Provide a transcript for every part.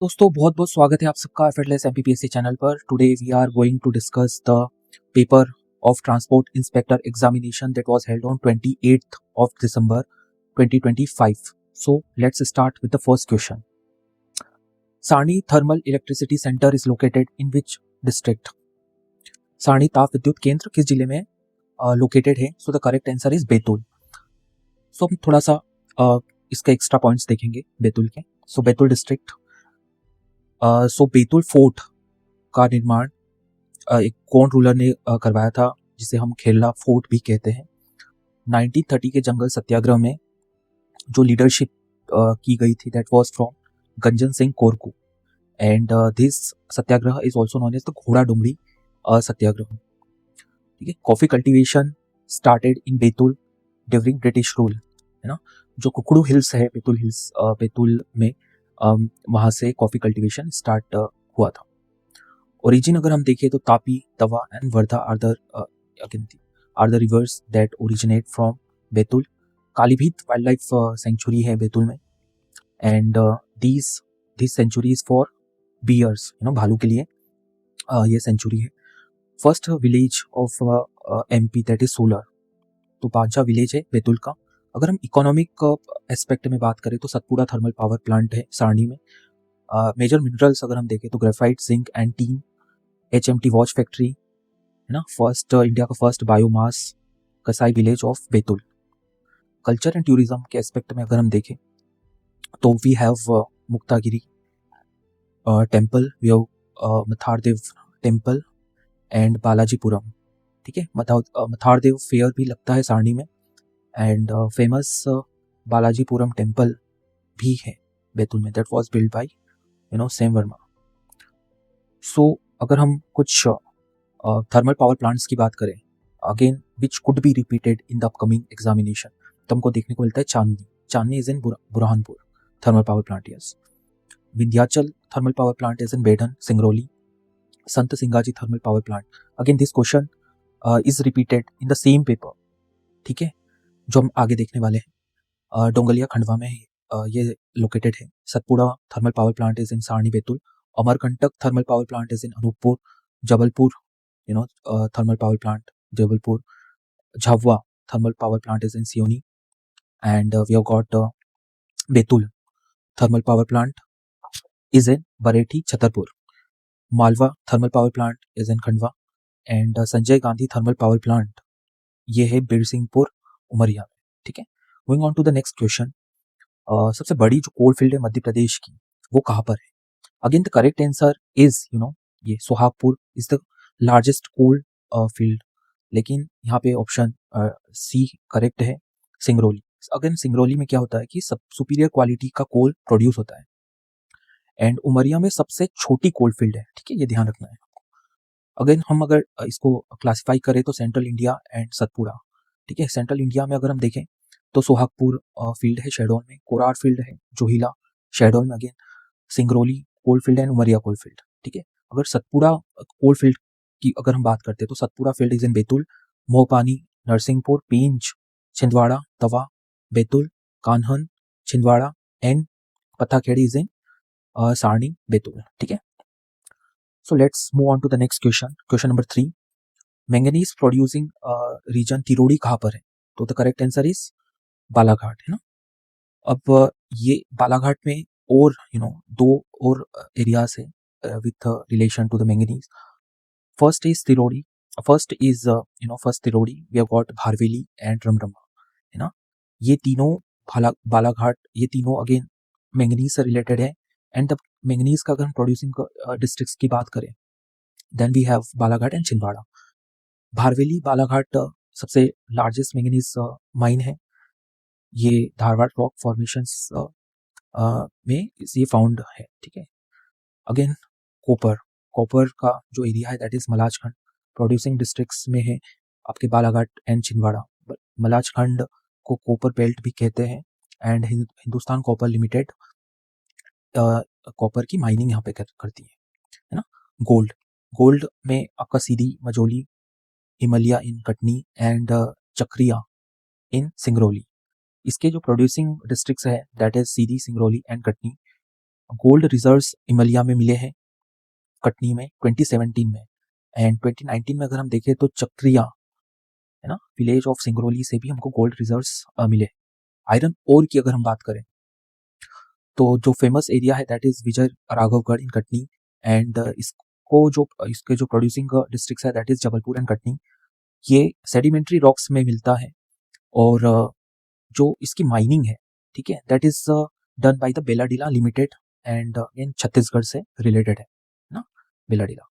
दोस्तों बहुत बहुत स्वागत है आप सबका एफर्टलेस एमपीपीएससी चैनल पर। Today we are going to discuss the paper of transport inspector examination that was held on 28th of December 2025. So let's start with the first question. Sarni Thermal Electricity Center is located in which district? सारणी ताप विद्युत केंद्र किस जिले में located है? So the correct answer is Betul. So हम थोड़ा सा इसके एक्स्ट्रा पॉइंट्स देखेंगे बैतूल के। So Betul district, so Betul fort का निर्माण एक कौन रूलर ने करवाया था, जिसे हम खेरला फोर्ट भी कहते हैं। 1930 के जंगल सत्याग्रह में जो लीडरशिप की गई थी that was from Ganjan Singh Korku, and this Satyagraha is also known as the Ghoda Dungri Satyagraha. ठीक है, coffee cultivation started in Betul during British rule, है ना। जो कुकड़ू हिल्स है बैतूल हिल्स, बैतूल में वहाँ से कॉफी कल्टीवेशन स्टार्ट हुआ था। ओरिजिन अगर हम देखें तो Tapi, Tawa and Wardha are the rivers that originate from Betul. Kalibhit wildlife sanctuary है बैतूल में, and this sanctuary is for bears, भालू के लिए ये सेंचुरी है। First village of MP that is solar, तो पांचा विलेज है बैतूल का। अगर हम इकोनॉमिक एस्पेक्ट में बात करें तो सतपुड़ा थर्मल पावर प्लांट है सारणी में। मेजर मिनरल्स अगर हम देखें तो graphite, zinc and tin. HMT watch factory, है ना। फर्स्ट इंडिया का फर्स्ट बायोमास कसाई village of Betul. Culture and tourism के एस्पेक्ट में अगर हम देखें तो we have Muktagiri temple, we have Matthardev temple and Balajipuram. ठीक है, मथारदेव फेयर भी लगता है सारणी में, एंड फेमस बालाजीपुरम टेम्पल भी है बैतूल में that was build by Sam Verma. So अगर हम कुछ थर्मल पावर प्लांट्स की बात करें again which could be repeated in the upcoming examination, तो हमको देखने को मिलता है Chandni is in Burhanpur thermal power plant, yes. Vindhyachal thermal power plant is in Baidhan Singrauli. Sant Singaji thermal power plant, again this question is repeated in the same paper. ठीक है, जो हम आगे देखने वाले हैं डोंगलिया खंडवा में ये लोकेटेड है। Satpura thermal power plant is in Sarni Betul. Amarkantak thermal power plant is in Anuppur. Jabalpur thermal power plant Jabalpur. Jhabua thermal power plant is in Seoni, and we have got Betul thermal power plant is in Barethi Chhatarpur. Malwa thermal power plant is in Khandwa, and Sanjay Gandhi thermal power plant ये है बिरसिंहपुर उमरिया में। ठीक है, going on to the next question. सबसे बड़ी जो coal field है मध्य प्रदेश की वो कहाँ पर है? Again the correct answer is ये Sohagpur is the largest coal field, लेकिन यहाँ पे ऑप्शन सी करेक्ट है, सिंगरौली। अगेन सिंगरौली में क्या होता है कि सब सुपीरियर क्वालिटी का कोल प्रोड्यूस होता है, एंड उमरिया में सबसे छोटी कोल फील्ड है। ठीक है, ये ध्यान रखना है आपको। अगेन हम अगर इसको क्लासिफाई करें तो सेंट्रल इंडिया एंड सतपुड़ा। ठीक है, सेंट्रल इंडिया में अगर हम देखें तो सोहागपुर फील्ड है शहडोल में, कोरार फील्ड है जोहिला शहडोल में, again Singrauli coal field and Umaria coal field. ठीक है, अगर सतपुड़ा कोल फील्ड की अगर हम बात करते हैं तो Satpura field is in Betul, Mohpani, Narsinghpur, Pench, Chhindwara, Tawa, Betul, Kanhan, Chhindwara and Pathakhera is in Sarni Betul. ठीक है, so let's move on to the next question. Question number 3, manganese producing region Tirodi कहाँ पर है? तो the correct answer is Balaghat, है ना। अब ये बालाघाट में और दो और एरियाज है with relation to the manganese. First is Tirodi, first Tirodi, we have got Bharveli and Ramrama, है ना। ये तीनों बालाघाट, ये तीनों अगेन मैंगनीज से रिलेटेड है, एंड द मैंगनीज का अगर हम प्रोड्यूसिंग डिस्ट्रिक्ट्स की बात करें then we have Balaghat and Chhindwara. Bharveli Balaghat सबसे लार्जेस्ट मैंगनीज माइन है, ये धारवाड़ रॉक फॉर्मेशंस में ये फाउंड है। ठीक है, अगेन कॉपर का जो एरिया है that is Malajkhand, producing districts में है आपके बालाघाट एंड छिंदवाड़ा। मलाजखंड को कॉपर बेल्ट भी कहते हैं, and Hindustan copper limited copper की माइनिंग यहाँ पे करती है ना। गोल्ड में आपका Sidhi, Majholi, Himlia in Katni and Chakriya in Singrauli. इसके जो प्रोड्यूसिंग डिस्ट्रिक्ट्स है that is Sidhi, Singrauli and Katni. Gold reserves Imalia में मिले हैं, कटनी में 2017 में, एंड 2019 में अगर हम देखें तो चक्रिया है ना, विलेज ऑफ सिंगरौली से भी हमको गोल्ड रिजर्व्स मिले। आयरन ओर की अगर हम बात करें तो जो फेमस एरिया है that is Vijay Raghavgarh in Katni, and इसके जो प्रोड्यूसिंग डिस्ट्रिक्ट्स है that is Jabalpur and Katni. ये सेडिमेंट्री रॉक्स में मिलता है, और जो इसकी माइनिंग है, ठीक है, that is done by the Bailadila limited, and in Chhattisgarh से रिलेटेड है ना, बेलाडीला।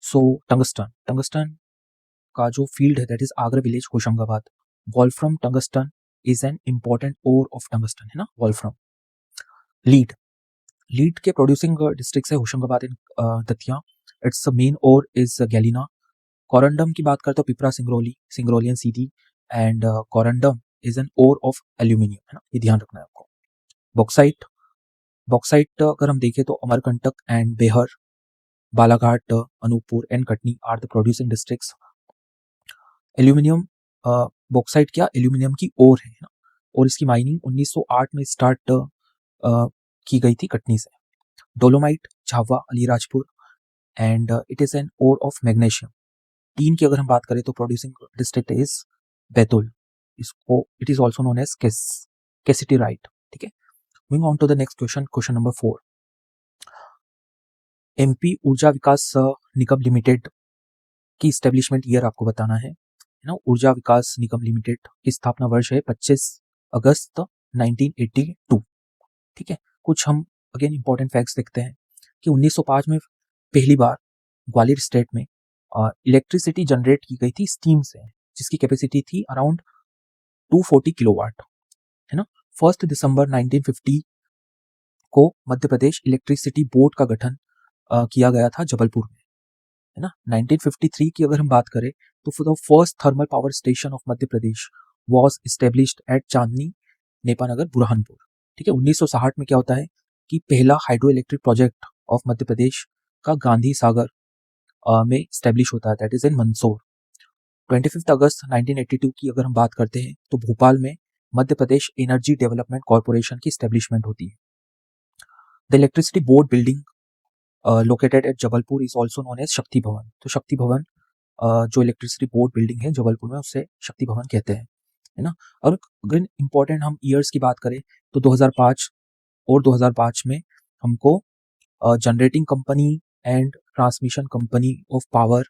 सो टंगस्टन का जो फील्ड है that is Agra village Hoshangabad. Wolfram tungsten is an important ore of tungsten है ना, वॉल्फ्रम। लीड के प्रोड्यूसिंग डिस्ट्रिक्ट है Hoshangabad and Datia. Its main ore is galena. Corundum की बात करते हो Pipra Singrauli and Sidhi, and corundum is an ore of aluminium है ना, ये ध्यान रखना है आपको। बॉक्साइट अगर हम देखें तो Amarkantak and Baihar, Balaghat, Anuppur and Katni are the producing districts. Aluminium, bauxite क्या एल्यूमिनियम की ओर है ना, और इसकी माइनिंग 1908 में स्टार्ट की गई थी कटनी से। Dolomite, Jhabua, Alirajpur, and it is an ore of magnesium. Tin की अगर हम बात करें तो प्रोड्यूसिंग डिस्ट्रिक्ट इज बैतूल, इसको it is also known as cassiterite, ठीक है। Moving on to the next question number 4। MP Urja Vikas Nigam limited की स्टेब्लिशमेंट ईयर आपको बताना है ना। ऊर्जा विकास निगम लिमिटेड की स्थापना वर्ष है 25 अगस्त 1982, ठीक है। कुछ हम अगेन इंपॉर्टेंट फैक्ट्स देखते हैं कि 1905 में पहली बार ग्वालियर स्टेट में इलेक्ट्रिसिटी जनरेट की गई थी स्टीम से, जिसकी कैपेसिटी थी अराउंड 240 किलोवाट है ना। 1 दिसंबर 1950 को मध्य प्रदेश इलेक्ट्रिसिटी बोर्ड का गठन किया गया था जबलपुर में है ना। 1953 की अगर हम बात करें तो for the first thermal power station of Madhya Pradesh was established at Chandni Nepanagar Burhanpur, ठीक है। 1960 में क्या होता है कि पहला hydro electric project of Madhya Pradesh का गांधी सागर में स्टैब्लिश होता है, दैट इज इन मंदसौर। 25 अगस्त 1982 की अगर हम बात करते हैं तो भोपाल में Madhya Pradesh energy development corporation की स्टैब्लिशमेंट होती है। The electricity board building located at Jabalpur is also known as Shakti Bhavan. तो शक्ति भवन जो इलेक्ट्रिसिटी बोर्ड बिल्डिंग है जबलपुर में, उससे शक्ति भवन कहते हैं है ना। और अगर इंपॉर्टेंट हम ईयर्स की बात करें तो 2005 और 2005 में हमको generating company and transmission company of power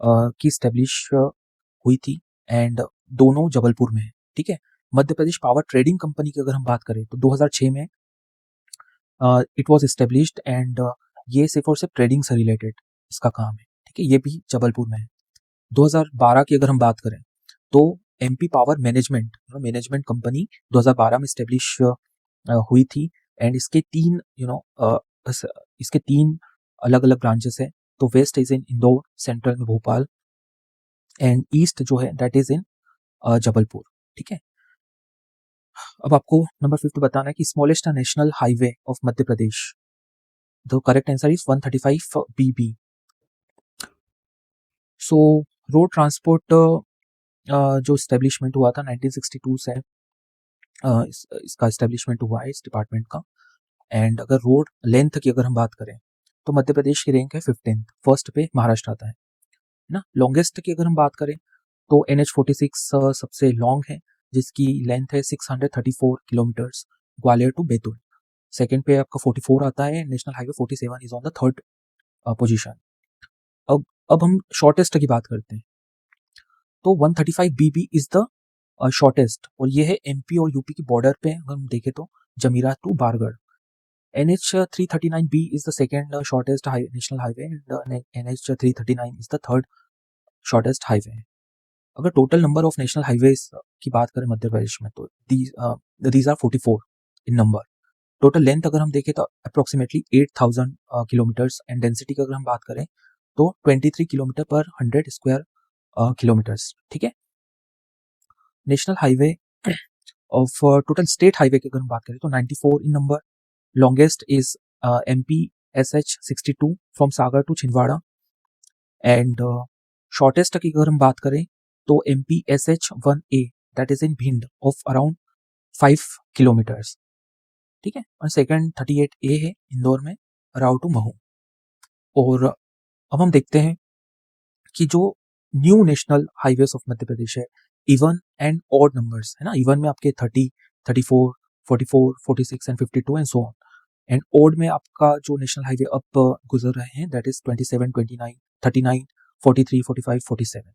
की स्टेब्लिश हुई थी, एंड दोनों जबलपुर में है, ठीक है। मध्य प्रदेश पावर ट्रेडिंग कंपनी की अगर हम बात करें तो 2006 में इट वाज एस्टेब्लिश्ड, एंड ये सिर्फ और सिर्फ ट्रेडिंग से रिलेटेड इसका काम है, ठीक है। ये भी जबलपुर में है। 2012 की अगर हम बात करें तो एमपी पावर मैनेजमेंट कंपनी 2012 में स्टेब्लिश हुई थी, एंड इसके तीन अलग अलग ब्रांचेस है। तो west is in Indore, central में भोपाल, एंड ईस्ट जो है दैट इज इन जबलपुर, ठीक है। अब आपको नंबर 5 बताना है कि smallest national highway of Madhya Pradesh. The correct answer is 135 BB। So road transport जो स्टेब्लिशमेंट हुआ था 1962 से इसका स्टेब्लिशमेंट हुआ है इस डिपार्टमेंट का। एंड अगर रोड लेंथ की अगर हम बात करें तो मध्य प्रदेश की रैंक है 15th, फर्स्ट पे महाराष्ट्र आता है ना। लॉन्गेस्ट की अगर हम बात करें तो NH46 सबसे लॉन्ग है, जिसकी लेंथ है 634 kilometres, Gwalior to Betul. Second पे आपका 44 आता है, national highway 47 is on the third position. अब हम शॉर्टेस्ट की बात करते हैं तो 135 BB इज द शॉर्टेस्ट, और ये है एमपी और यूपी की बॉर्डर पे अगर हम देखें तो Jamira to Bargarh. NH339B is the second shortest national highway, and NH339 is the third shortest highway. अगर total number of national highways की बात करें मध्य प्रदेश में तो these are 44 in number. Total length अगर हम देखें तो अप्रोक्सीमेटली 8000 किलोमीटर्स, एंड डेंसिटी की अगर हम बात करें तो 23 किलोमीटर पर 100 स्क्वायर किलोमीटर्स, ठीक है। National highway of total state highway की अगर हम बात करें तो 94 इन number. Longest is MP SH62 from Sagar to Chhindwara, and shortest की अगर हम बात करें तो MP SH1A that is in Bhind of around 5 kilometers, ठीक है, और सेकंड 38A है इंदौर में, राव टू महू। और अब हम देखते हैं कि जो new national highways of Madhya प्रदेश है, इवन एंड ऑड नंबर्स है ना, इवन में आपके 30, 34, 44, 46 and 52 and so on, and odd में आपका जो नेशनल हाईवे अब गुजर रहे हैं that is 27, 29, 39, 43, 45, 47.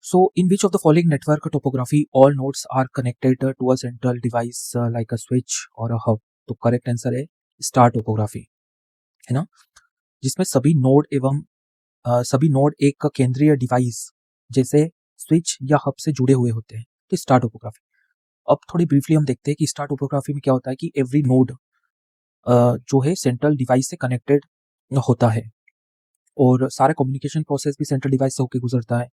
So in which of the following network topography all nodes are connected to a central device like a switch or a hub? तो correct answer है star topography, है ना, जिसमें सभी नोड एवं सभी नोड एक केंद्रीय डिवाइस जैसे स्विच या हब से जुड़े हुए होते हैं, तो स्टार टोपोग्राफी। अब थोड़ी ब्रीफली हम देखते हैं कि स्टार टोपोग्राफी में क्या होता है कि एवरी नोड जो है सेंट्रल डिवाइस से कनेक्टेड होता है और सारा कम्युनिकेशन प्रोसेस भी सेंट्रल डिवाइस से होकर गुजरता है,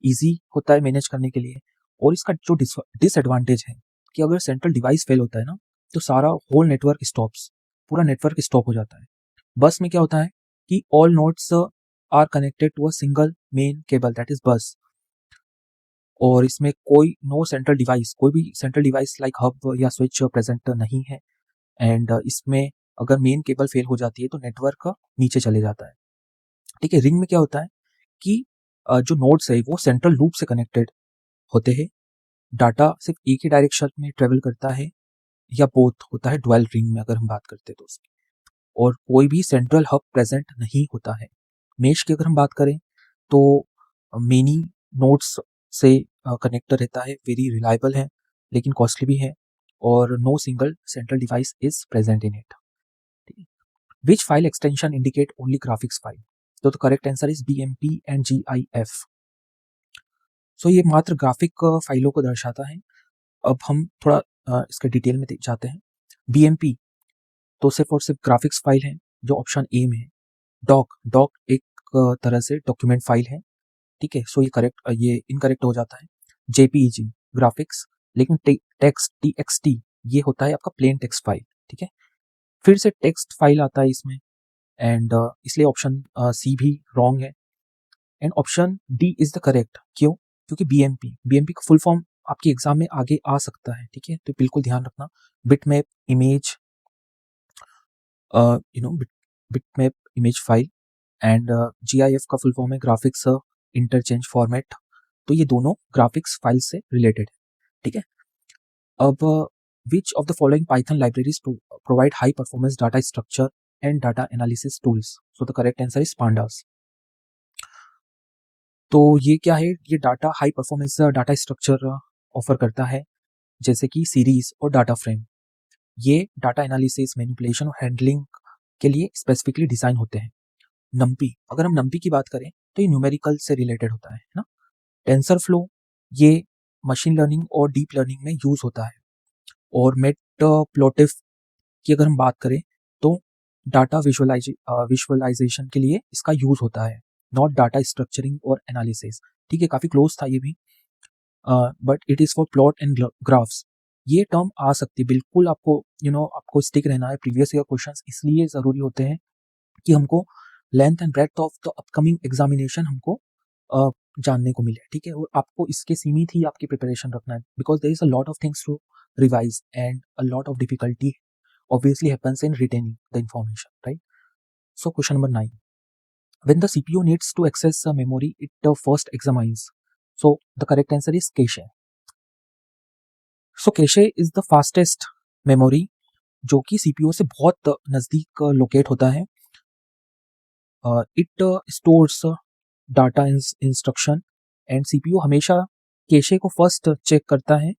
इजी होता है मैनेज करने के लिए। और इसका जो डिसएडवांटेज है कि अगर सेंट्रल डिवाइस फेल होता है ना तो सारा होल नेटवर्क स्टॉप्स, पूरा नेटवर्क स्टॉप हो जाता है। बस में क्या होता है कि all nodes are connected to a single main cable that is bus, और इसमें कोई नो सेंट्रल डिवाइस, कोई भी सेंट्रल डिवाइस लाइक हब या स्विच प्रेजेंट नहीं है। एंड इसमें अगर मेन केबल फेल हो जाती है तो नेटवर्क नीचे चले जाता है। ठीक है, रिंग में क्या होता है कि जो नोड्स है वो सेंट्रल लूप से कनेक्टेड होते हैं, डाटा सिर्फ एक ही डायरेक्शन में ट्रेवल करता है या बोथ होता है डुअल रिंग में अगर हम बात करते हैं तो उसकी, और कोई भी सेंट्रल हब प्रेजेंट नहीं होता है। मेश की अगर हम बात करें तो मेनी नोड्स से कनेक्टर रहता है, वेरी रिलायबल है लेकिन कॉस्टली भी है, और no single central device is present in it. Which file extension indicate only graphics file? तो correct answer is BMP and GIF। So ये मात्र ग्राफिक फाइलों को दर्शाता है। अब हम थोड़ा इसके डिटेल में जाते हैं। BMP तो सिर्फ और सिर्फ ग्राफिक्स फाइल है जो ऑप्शन ए में है। डॉक एक तरह से डॉक्यूमेंट फाइल है, ठीक है, सो ये इनकरेक्ट हो जाता है। JPEG ग्राफिक्स, लेकिन टेक्स्ट TXT ये होता है आपका प्लेन टेक्स्ट फाइल, ठीक है, फिर से टेक्स्ट फाइल आता है इसमें, एंड इसलिए ऑप्शन सी भी रॉन्ग है, and option D is the correct. क्यों? क्योंकि BMP का फुल फॉर्म आपके एग्जाम में आगे आ सकता है, ठीक है, तो बिल्कुल ध्यान रखना। Bitmap image bitmap image file, and GIF का फुल फॉर्म है ग्राफिक्स इंटरचेंज फॉर्मेट, तो ये दोनों ग्राफिक्स फाइल से रिलेटेड है, ठीक है। अब which of the following Python libraries provide high performance data structure and data analysis tools? So the correct answer is pandas. तो ये क्या है, ये data high performance data structure offer करता है, जैसे कि सीरीज और डाटा फ्रेम। ये डाटा एनालिसिस, मैनिपुलेशन और हैंडलिंग के लिए स्पेसिफिकली डिजाइन होते हैं। नम्पी, अगर हम नम्पी की बात करें तो ये न्यूमेरिकल से रिलेटेड होता है ना। टेंसर फ्लो ये मशीन लर्निंग और डीप लर्निंग में यूज होता है। और मैटप्लोटिव की अगर हम बात करें तो डाटा विजुअलाइजेशन के लिए इसका यूज होता है, नॉट डाटा स्ट्रक्चरिंग और एनालिसिस। ठीक है, काफी क्लोज था ये भी, but it is for plot and graphs. ये टर्म आ सकती है, बिल्कुल आपको आपको स्टिक रहना है। प्रीवियस ईयर क्वेश्चंस इसलिए जरूरी होते हैं कि हमको length and breadth of the upcoming examination हमको जानने को मिले, ठीक है, और आपको इसके सीमित ही आपकी प्रिपरेशन रखना है, because there is a lot of things to revise and a lot of difficulty obviously happens in retaining the information, right? So question number 9, when the CPU needs to access a memory it first examines, so the correct answer is cache. So cache is the fastest memory जो कि CPU से बहुत नजदीक locate होता है। It stores data instruction and CPU हमेशा cache को first check करता है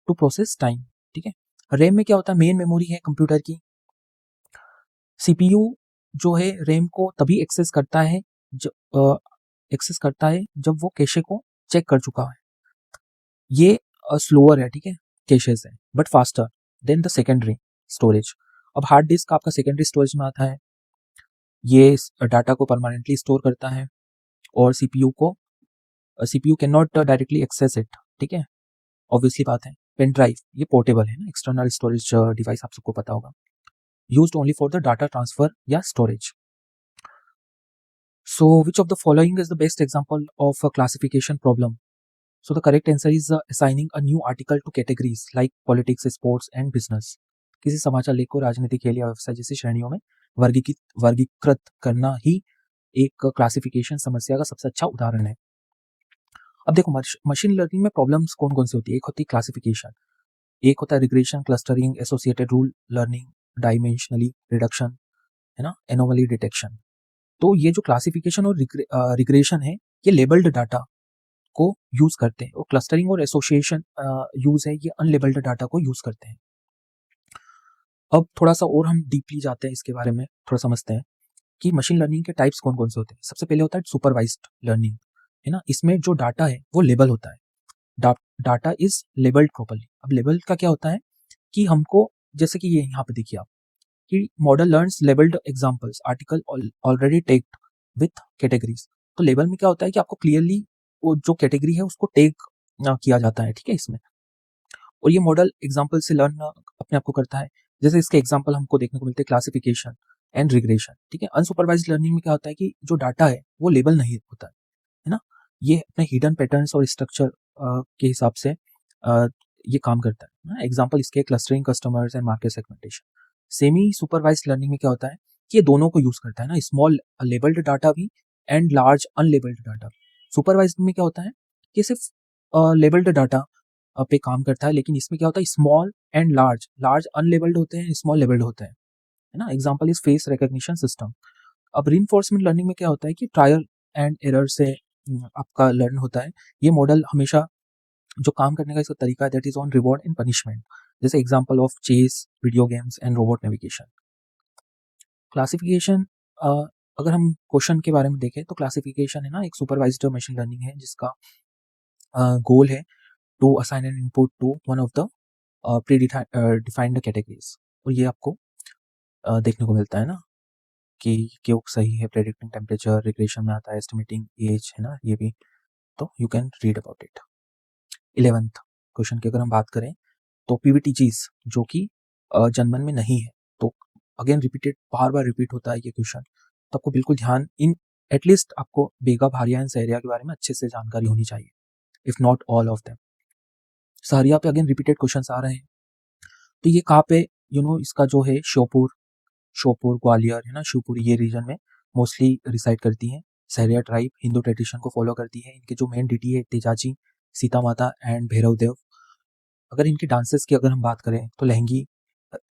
टू प्रोसेस टाइम, ठीक है। रैम में क्या होता है, मेन मेमोरी है कंप्यूटर की। CPU जो है रैम को तभी एक्सेस करता है जब वो कैशे को चेक कर चुका है। ये स्लोअर है, ठीक है, कैशे से, but faster than the secondary storage. अब हार्ड डिस्क आपका सेकेंडरी स्टोरेज में आता है, ये डाटा को परमानेंटली स्टोर करता है, और CPU can not directly access it, ठीक है, ऑब्वियसली बात है। पेन ड्राइव ये पोर्टेबल है ना, एक्सटर्नल स्टोरेज डिवाइस आप सबको पता होगा, used only for the data transfer या storage. So which of the following is the best example of a classification problem? So the correct answer is assigning a new article to categories like politics, sports and business. किसी समाचार लेख को राजनीति, खेल या व्यवसाय जैसी श्रेणियों में वर्गीकृत करना ही एक क्लासिफिकेशन समस्या का सबसे अच्छा उदाहरण है। अब देखो मशीन लर्निंग में प्रॉब्लम्स कौन कौन सी होती है। एक होती है क्लासिफिकेशन, एक होता है regression, clustering, associated rule learning, dimensionally reduction, है ना, एनोमली डिटेक्शन। तो ये जो क्लासिफिकेशन और रिग्रेशन है ये लेबल्ड डाटा को यूज करते हैं, और क्लस्टरिंग और एसोसिएशन यूज है ये अनलेबल्ड डाटा को यूज करते हैं। अब थोड़ा सा और हम डीपली जाते हैं इसके बारे में, थोड़ा समझते हैं कि मशीन लर्निंग के टाइप्स कौन कौन से होते हैं। सबसे पहले होता है सुपरवाइज्ड लर्निंग, है ना, इसमें जो डाटा है वो लेबल होता है, डाटा इज लेबल्ड प्रॉपर्ली। अब लेबल का क्या होता है कि हमको, जैसे कि ये यहाँ पे देखिए आप कि model learns labelled examples article already tagged with categories. तो लेबल में क्या होता है कि आपको क्लियरली वो जो कैटेगरी है उसको टैग किया जाता है, ठीक है, इसमें। और ये मॉडल एग्जांपल से लर्न अपने आप को करता है। जैसे इसके एग्जांपल हमको देखने को मिलते हैं क्लासिफिकेशन एंड रिग्रेशन, ठीक है। अनसुपरवाइज्ड लर्निंग में क्या होता है कि जो डाटा है वो लेबल नहीं होता है ना, ये अपने हिडन पैटर्न्स और स्ट्रक्चर के हिसाब से ये काम करता है ना। एग्जांपल इसके clustering, customers and market segmentation. Semi supervised learning में क्या होता है कि ये दोनों को यूज करता है ना, स्मॉल लेबल्ड डाटा भी and large unlabelled data. Supervised में क्या होता है कि सिर्फ लेबल्ड डाटा पे काम करता है, लेकिन इसमें क्या होता है small and large, large unlabelled होते हैं, स्मॉल लेबल्ड होते हैं, है ना। Example is face recognition system. अब रीइंफोर्समेंट लर्निंग में क्या होता है कि ट्रायल एंड एरर से आपका लर्न होता है। ये मॉडल हमेशा जो काम करने का इसका तरीका है that is on reward and punishment, जैसे example of chess, video games and robot navigation. Classification, अगर हम क्वेश्चन के बारे में देखें तो क्लासिफिकेशन है ना एक सुपरवाइज्ड मशीन लर्निंग है जिसका गोल है to assign an input to one of the predefined categories. और ये आपको देखने को मिलता है ना कि क्यों सही है, प्रेडिक्टिंग टेम्परेचर, रिग्रेशन में आता है एस्टिमेटिंग एज, है ना, ये भी, तो you can read about it. 11th question की अगर हम बात करें तो पीवीटीजीज जो कि जनमन में नहीं है, तो अगेन रिपीटेड, बार बार रिपीट होता है ये क्वेश्चन, तो आपको बिल्कुल ध्यान इन एटलीस्ट आपको बेगा, भारिया एंड सहरिया के बारे में अच्छे से जानकारी होनी चाहिए, if not all of them. Sahariya पे अगेन रिपीटेड क्वेश्चन आ रहे हैं, तो ये कहाँ पे, इसका जो है श्योपुर ग्वालियर, है ना, शिवपुरी, ये रीजन में मोस्टली रिसाइड करती हैं। सहरिया ट्राइब हिंदू ट्रेडिशन को फॉलो करती है। इनके जो मेन डिटी है तेजाजी, सीता माता एंड भैरव देव। अगर इनके डांसेस की अगर हम बात करें तो लहंगी,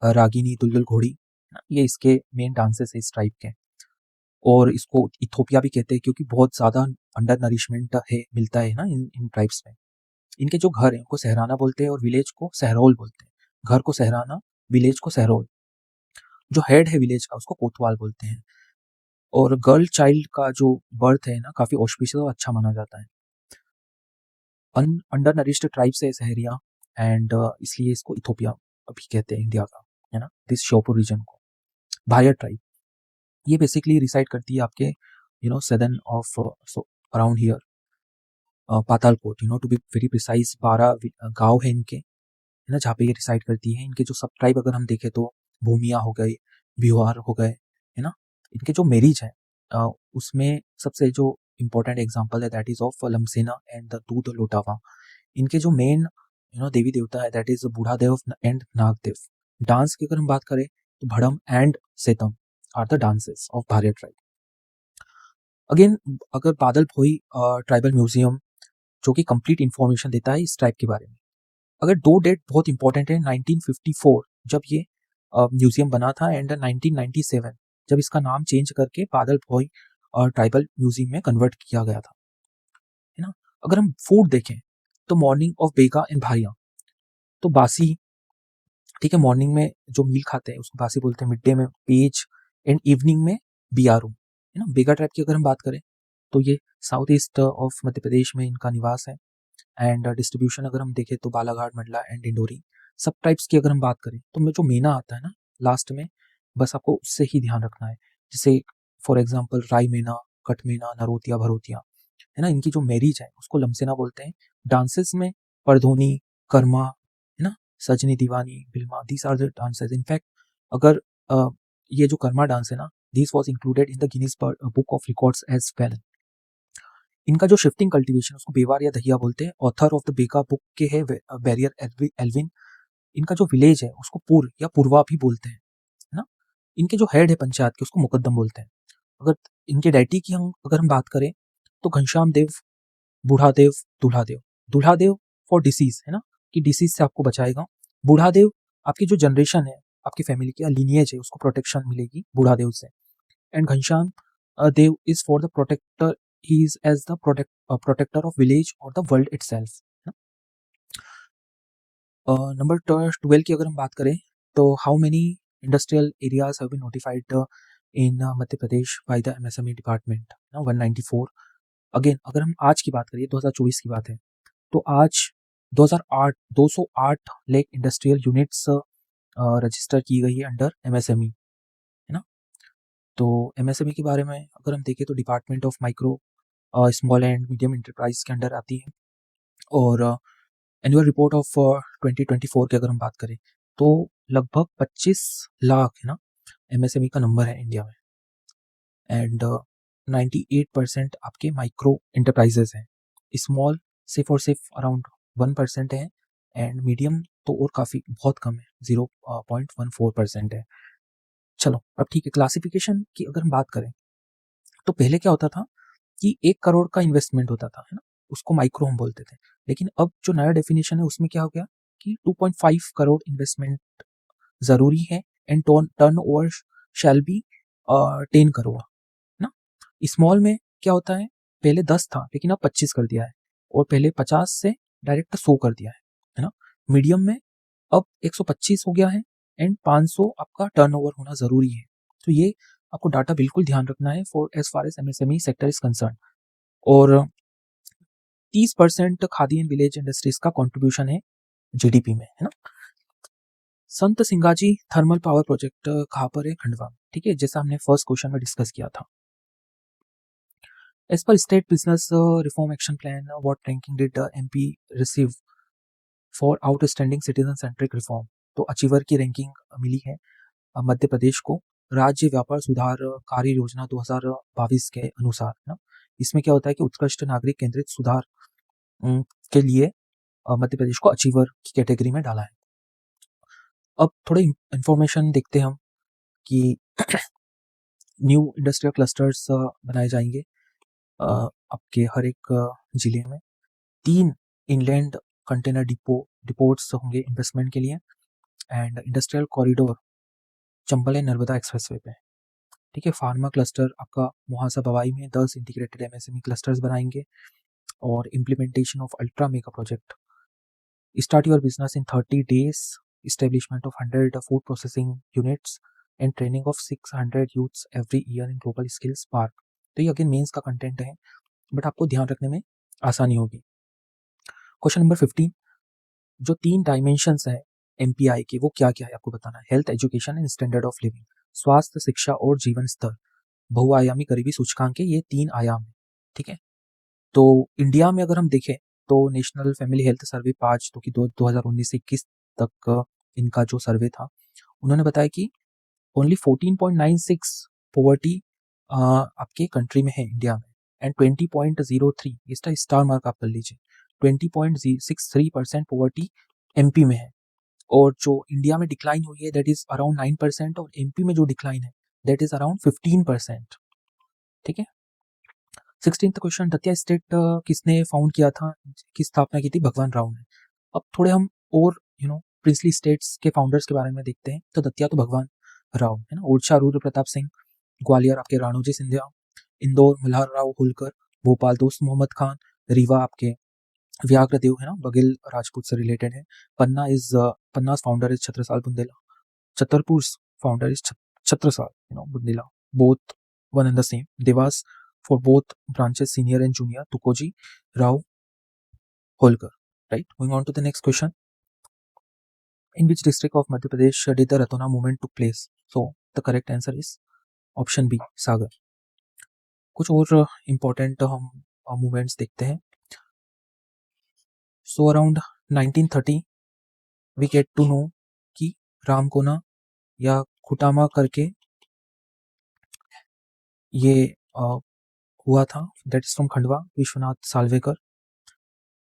रागिनी, दुलदुल घोड़ी, ये इसके मेन डांसेस है इस ट्राइब के। और इसको इथोपिया भी कहते हैं क्योंकि बहुत ज़्यादा अंडर नरिशमेंट है मिलता है ना इन ट्राइब्स में। इनके जो घर हैं उनको सहराना बोलते हैं और विलेज को सहरोल बोलते हैं। घर को सहराना, विलेज को सहरोल। जो हेड है विलेज का उसको कोतवाल बोलते हैं। और गर्ल चाइल्ड का जो बर्थ है ना काफ़ी ऑस्पिशियस और अच्छा माना जाता है। अंडर नरिश्ड ट्राइब से सहरिया एंड इसलिए इसको इथोपिया अभी कहते हैं इंडिया का, है ना, दिस श्योपुर रीजन को। भायर ट्राइब ये बेसिकली रिसाइड करती है आपके southern of around here Patalkot, to be very precise. 12 गांव है इनके, है ना, जहाँ पे ये रिसाइड करती है। इनके जो सब ट्राइब अगर हम देखें तो भूमिया हो गए, बिहार हो गए, है ना। इनके जो मेरिज है उसमें सबसे जो इम्पोर्टेंट एग्जांपल है that is of Lamsena and the Doodh Lotawa. इनके जो मेन देवी देवता है दैट इज बूढ़ा देव एंड नागदेव। डांस की अगर हम बात करें तो Bhadam and Setam are the dances of Bharia tribe. Again अगर बादल भोई ट्राइबल म्यूजियम जो कि कंप्लीट इंफॉर्मेशन देता है इस ट्राइब के बारे में। अगर दो डेट बहुत इंपॉर्टेंट है, 1954 जब ये म्यूजियम बना था एंड 1997 जब इसका नाम चेंज करके बादल भोई ट्राइबल म्यूजियम में कन्वर्ट किया गया था, है ना। अगर हम फूड देखें तो morning of Baiga and Bharia, तो बासी, ठीक है, मॉर्निंग में जो मील खाते हैं उसको बासी बोलते हैं, मिड डे में पेज एंड इवनिंग में बियारू, है ना। बेगा ट्राइब की अगर हम बात करें तो ये साउथ ईस्ट ऑफ मध्य प्रदेश में इनका निवास है। एंड डिस्ट्रीब्यूशन अगर हम देखें तो बालाघाट, मंडला एंड डिंडोरी। सब टाइप्स की अगर हम बात करें तो जो मेना आता है ना लास्ट में, बस आपको उससे ही ध्यान रखना है। जैसे फॉर एग्जांपल राई मेना, कट मेना, नरोतिया, भरोतिया, है ना। इनकी जो मैरिज है उसको लमसेना बोलते हैं। डांसेस में परधोनी, कर्मा, है ना, Sajni, Diwani, Bilma, these are the dances. In fact अगर ये जो कर्मा डांस है ना, this was included in the Guinness book of records as well. इनका जो शिफ्टिंग कल्टीवेशन उसको बेवार या दहिया बोलते हैं। ऑथर ऑफ द बेका बुक के है बैरियर एल्विन। इनका जो विलेज है उसको पूर्व या पूर्वा भी बोलते हैं, है ना। इनके जो हेड है पंचायत के उसको मुकद्दम बोलते हैं। अगर इनके डैटी की अगर हम बात करें तो घनश्याम देव, बूढ़ादेव, दूल्हादेव। दूल्हादेव फॉर डिसीज, है ना, कि डिसीज से आपको बचाएगा। बूढ़ादेव आपकी जो जनरेशन है, आपकी फैमिली की लीनियज है, उसको प्रोटेक्शन मिलेगी बूढ़ादेव से। And Ghanshyam Dev is for the protector, he is as the protector of village और द वर्ल्ड इटसेल्फ। नंबर 12 की अगर हम बात करें तो how many industrial areas have been notified in Madhya Pradesh by the MSME department, 194। Again अगर हम आज की बात करिए, 2024 की बात है, तो आज 208 लेक इंडस्ट्रियल यूनिट्स रजिस्टर की गई है अंडर एमएसएमई, है ना। तो एमएसएमई के बारे में अगर हम देखें तो department of micro small and medium enterprise के अंडर आती है। और एनुअल रिपोर्ट ऑफ 2024 की अगर हम बात करें तो लगभग 25 लाख, है ना, एमएसएमई का नंबर है इंडिया में। एंड 98% आपके माइक्रो इंटरप्राइजेस हैं। स्मॉल सिर्फ और सिर्फ अराउंड 1% है, एंड मीडियम तो और काफ़ी बहुत कम है, 0.14% है। चलो अब ठीक है, क्लासिफिकेशन की अगर हम बात करें तो पहले क्या होता था कि 1 करोड़ का इन्वेस्टमेंट होता था, है ना, उसको माइक्रो हम बोलते थे। लेकिन अब जो नया डेफिनेशन है उसमें क्या हो गया कि 2.5 करोड़ इन्वेस्टमेंट जरूरी है, and turn over shall be 10 crore, ना। स्मॉल में क्या होता है, पहले 10 था लेकिन अब 25 कर दिया है, और पहले 50 से डायरेक्ट 100 कर दिया है ना। मीडियम में अब 125 हो गया है, एंड 500 आपका टर्नओवर होना जरूरी है। तो ये आपको डाटा बिल्कुल ध्यान रखना है for as far as MSME sector is concern. और 30% खादी एंड विलेज इंडस्ट्रीज का कंट्रीब्यूशन है जीडीपी में, है ना। संत सिंगाजी थर्मल पावर प्रोजेक्ट कहाँ पर है, खंडवा, ठीक है, जैसा हमने फर्स्ट क्वेश्चन में डिस्कस किया था। As per state business reform action plan, what ranking did MP receive for outstanding citizen centric reform. तो अचीवर की रैंकिंग मिली है मध्य प्रदेश को राज्य व्यापार सुधार कार्य योजना 2022 के अनुसार, ना। इसमें क्या होता है कि उत्कृष्ट नागरिक केंद्रित सुधार के लिए मध्य प्रदेश को अचीवर की कैटेगरी में डाला है। अब थोड़े इंफॉर्मेशन देखते हैं हम कि न्यू इंडस्ट्रियल क्लस्टर्स बनाए जाएंगे आपके हर एक जिले में। 3 इनलैंड कंटेनर डिपोट्स होंगे इन्वेस्टमेंट के लिए, and industrial corridor Chambal and Narmada expressway पे, ठीक है। फार्मा क्लस्टर आपका मुहासा बवाई में 10 इंटीग्रेटेड एमएसएमई क्लस्टर्स बनाएंगे, और implementation of ultra mega project, start your business in 30 days, establishment of 100 food processing units and training of 600 youths every year in global skills park। तो ये again mains का content है, but आपको ध्यान रखने में आसानी होगी। क्वेश्चन नंबर 15, जो 3 डायमेंशंस है एमपीआई के वो क्या क्या है आपको बताना है। Health, education and standard of living, स्वास्थ्य, शिक्षा और जीवन स्तर। बहुआयामी गरीबी सूचकांक के ये 3 आयाम है, ठीक है। तो इंडिया में अगर हम देखें तो नेशनल फैमिली हेल्थ सर्वे 5 तो कि 2019 से 21 तक इनका जो सर्वे था, उन्होंने बताया कि ओनली 14.96 पोवर्टी आपके कंट्री में है इंडिया में, एंड 20.03, इसका स्टार मार्क आप कर लीजिए, 20.63% पोवर्टी एमपी में है। और जो इंडिया में डिक्लाइन हुई है दैट इज अराउंड 9%, और एमपी में जो डिक्लाइन है दैट इज अराउंड 15%, ठीक है। 16th क्वेश्चन, दतिया स्टेट किसने फाउंड किया था, की स्थापना की थी, भगवान राव ने। अब थोड़े हम और प्रिंसली स्टेट्स के फाउंडर्स के बारे में देखते हैं। तो दतिया तो भगवान राव, है ना। ओडिशा रुद्र प्रताप सिंह, ग्वालियर आपके राणोजी सिंधिया, इंदौर मल्हार राव होलकर, भोपाल दोस्त मोहम्मद खान, रीवा आपके व्याघ्रदेव, है ना, बघेल राजपूत से रिलेटेड है। Panna founder is Chhatrasal Bundela, Chhatarpur founder is Chhatrasal Bundela, both one and the same. Dewas for both branches senior and junior, Tukoji Rao Holkar, right? Moving on to the next question, in which district of Madhya Pradesh did the Ratona movement took place? So the correct answer is option B, Sagar। कुछ और important हम movements देखते हैं। So around 1930 we get to know कि रामकोना या खुटामा करके ये हुआ था, that is from Khandwa, Vishwanath Salvekar.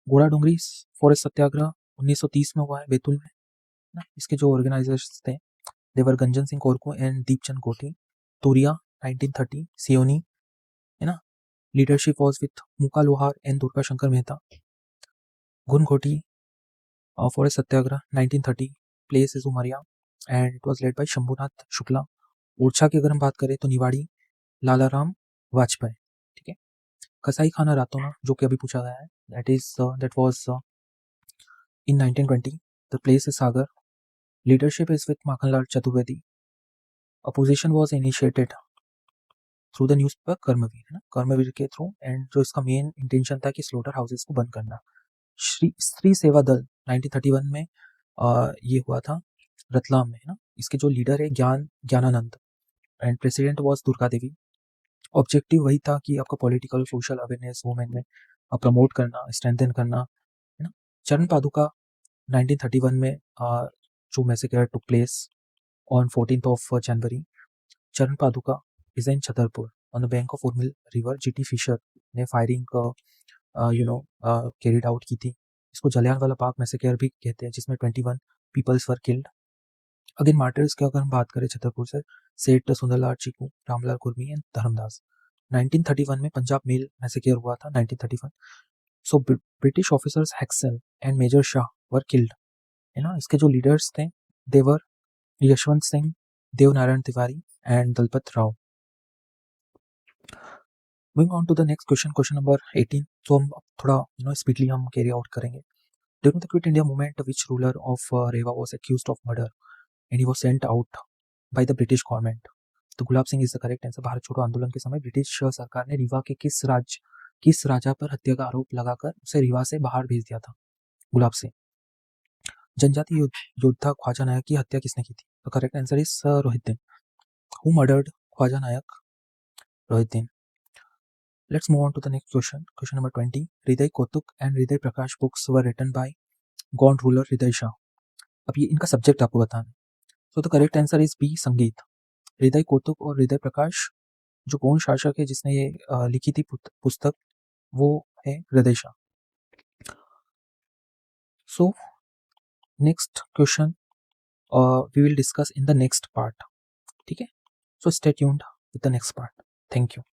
Ghoda Dongri forest satyagraha 1930 में हुआ है, बैतूल में ना। इसके जो ऑर्गेनाइजर्स थे देवर गंजन सिंह कोरकू एंड दीपचंद कोठी। तूरिया 1930, सियोनी है ना, leadership was with Muka Lohar and Durga Shankar Mehta. Ghunghoti forest satyagraha 1930, place is Umaria and it was led by Shambhunath Shukla. Orchha की अगर हम बात करें तो निवाड़ी लालाराम वाजपेयी, ठीक है। कसाई खाना रातोना जो कि अभी पूछा गया है, that was in 1920, the place is Sagar. Leadership is with Makhanlal Chaturvedi. Opposition was initiated through the newspaper Karmaveer, है ना, कर्मवीर के थ्रू, एंड जो इसका मेन इंटेंशन था कि स्लोटर हाउसेस को बंद करना। स्त्री सेवा दल 1931 में ये हुआ था रतलाम में, है ना। इसके जो लीडर है Gyananand and president was Durga Devi. Objective वही था कि आपका पॉलिटिकल सोशल अवेयरनेस वुमेन में प्रमोट करना, स्ट्रेंथन करना, है ना। चरण पादुका 1931 में जो massacre took place on 14th of January। Charan Paduka is in Chhatarpur on the bank of Urmil river. GT Fisher ने फायरिंग कैरिड आउट की थी। इसको जलियांवाला बाग मैसेकर भी कहते हैं, जिसमें 21 peoples were killed. Again martyrs की अगर हम बात करें छतरपुर से, सेठ सुंदरलाल चिकू, रामलाल कुर्मी एंड धर्मदास। 1931 में पंजाब मेल मैसेकर हुआ था 1931। So British officers Haxell and major Shah were killed, है ना। इसके जो लीडर्स थे Dewar Yashwant Singh, Devnarayan Tiwari and Dalpat Rao. Moving on to the next question, question number 18। तो हम थोड़ा स्पीडली हम कैरी आउट करेंगे। During the quit India movement which ruler of Rewa was accused of murder and he was sent out by the British government. तो Gulab Singh is the correct answer. Bharat Chhodo Andolan के समय British सरकार ने रीवा के किस राजा पर हत्या का आरोप लगाकर उसे रीवा से बाहर भेज दिया था? गुलाब सिंह। जनजाति योद्धा ख्वाजा नायक की हत्या किसने की थी? तो correct answer is Rohit. Who murdered Khwaja Nayak? Rohit. Let's move on to the next question. Question number 20. हृदय कौतुक and हृदय प्रकाश books were written by Gond ruler हृदय शाह। अब ये इनका सब्जेक्ट आपको बताना है। So the correct answer is B, संगीत। हृदय कौतुक और हृदय प्रकाश जो गौंड शासक है जिसने ये लिखी थी पुस्तक, वो है हृदय Shah. So next question we will discuss in the next part, ठीक है। So stay tuned with the next part. Thank you.